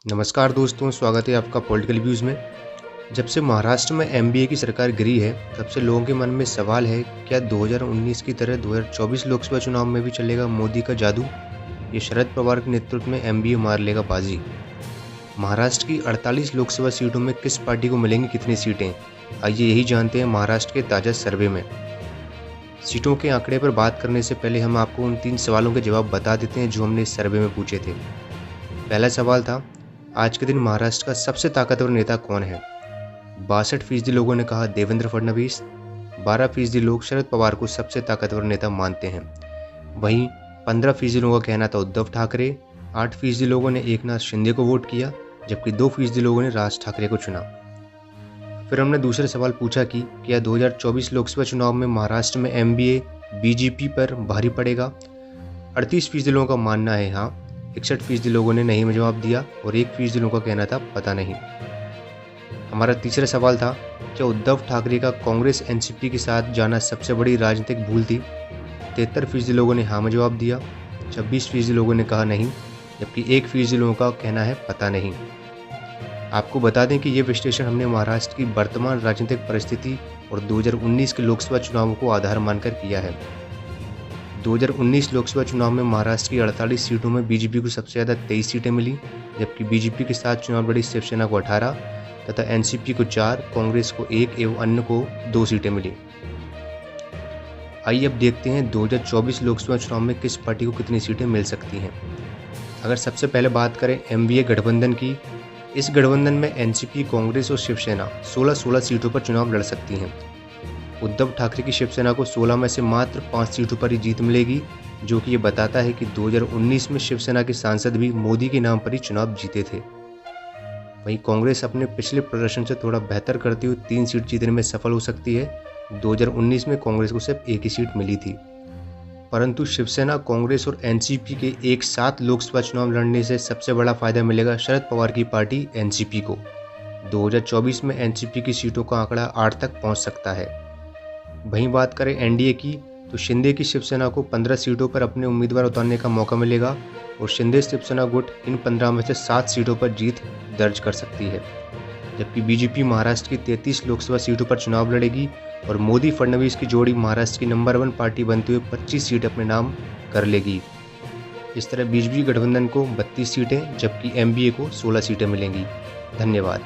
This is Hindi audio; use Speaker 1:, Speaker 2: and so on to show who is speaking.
Speaker 1: नमस्कार दोस्तों, स्वागत है आपका पॉलिटिकल व्यूज़ में। जब से महाराष्ट्र में एनडीए की सरकार गिरी है, तब से लोगों के मन में सवाल है, क्या 2019 की तरह 2024 लोकसभा चुनाव में भी चलेगा मोदी का जादू? ये शरद पवार के नेतृत्व में एनडीए मार लेगा बाजी। महाराष्ट्र की 48 लोकसभा सीटों में किस पार्टी को मिलेंगी कितनी सीटें? आइए यही जानते हैं महाराष्ट्र के ताज़ा सर्वे में। सीटों के आंकड़े पर बात करने से पहले हम आपको उन 3 सवालों के जवाब बता देते हैं जो हमने इस सर्वे में पूछे थे। पहला सवाल था, आज के दिन महाराष्ट्र का सबसे ताकतवर नेता कौन है? 62% लोगों ने कहा देवेंद्र फडणवीस, 12% लोग शरद पवार को सबसे ताकतवर नेता मानते हैं। वहीं 15% लोगों का कहना था उद्धव ठाकरे, 8% लोगों ने एकनाथ शिंदे को वोट किया, जबकि 2% लोगों ने राज ठाकरे को चुना। फिर हमने दूसरा सवाल पूछा कि क्या 2024 लोकसभा चुनाव में महाराष्ट्र में एनडीए बीजेपी पर भारी पड़ेगा? 38% लोगों का मानना है हाँ, 61% लोगों ने नहीं में जवाब दिया और 1% लोगों का कहना था पता नहीं। हमारा तीसरा सवाल था, क्या उद्धव ठाकरे का कांग्रेस एनसीपी के साथ जाना सबसे बड़ी राजनीतिक भूल थी? 73% लोगों ने हाँ में जवाब दिया, 26% लोगों ने कहा नहीं, जबकि 1% लोगों का कहना है पता नहीं। आपको बता दें कि ये विश्लेषण हमने महाराष्ट्र की वर्तमान राजनीतिक परिस्थिति और 2019 के लोकसभा चुनावों को आधार मानकर किया है। 2019 लोकसभा चुनाव में महाराष्ट्र की 48 सीटों में बीजेपी को सबसे ज़्यादा 23 सीटें मिली, जबकि बीजेपी के साथ चुनाव लड़ी शिवसेना को 18 तथा एनसीपी को 4, कांग्रेस को 1 एवं अन्य को 2 सीटें मिली। आइए अब देखते हैं 2024 लोकसभा चुनाव में किस पार्टी को कितनी सीटें मिल सकती हैं। अगर सबसे पहले बात करें एनडीए गठबंधन की, इस गठबंधन में एनसीपी, कांग्रेस और शिवसेना 16-16 सीटों पर चुनाव लड़ सकती हैं। उद्धव ठाकरे की शिवसेना को 16 में से मात्र 5 सीटों पर ही जीत मिलेगी, जो कि ये बताता है कि 2019 में शिवसेना के सांसद भी मोदी के नाम पर ही चुनाव जीते थे। वहीं कांग्रेस अपने पिछले प्रदर्शन से थोड़ा बेहतर करते हुए 3 सीट जीतने में सफल हो सकती है। 2019 में कांग्रेस को सिर्फ 1 ही सीट मिली थी। परंतु शिवसेना, कांग्रेस और एनसीपी के एक साथ लोकसभा चुनाव लड़ने से सबसे बड़ा फायदा मिलेगा शरद पवार की पार्टी एनसीपी को। 2024 में एनसीपी की सीटों का आंकड़ा 8 तक पहुंच सकता है। वहीं बात करें एनडीए की, तो शिंदे की शिवसेना को 15 सीटों पर अपने उम्मीदवार उतारने का मौका मिलेगा और शिंदे शिवसेना गुट इन 15 में से 7 सीटों पर जीत दर्ज कर सकती है। जबकि बीजेपी महाराष्ट्र की 33 लोकसभा सीटों पर चुनाव लड़ेगी और मोदी फडणवीस की जोड़ी महाराष्ट्र की नंबर 1 पार्टी बनते हुए 25 सीट अपने नाम कर लेगी। इस तरह बीजेपी गठबंधन को 32 सीटें जबकि एनडीए को 16 सीटें मिलेंगी। धन्यवाद।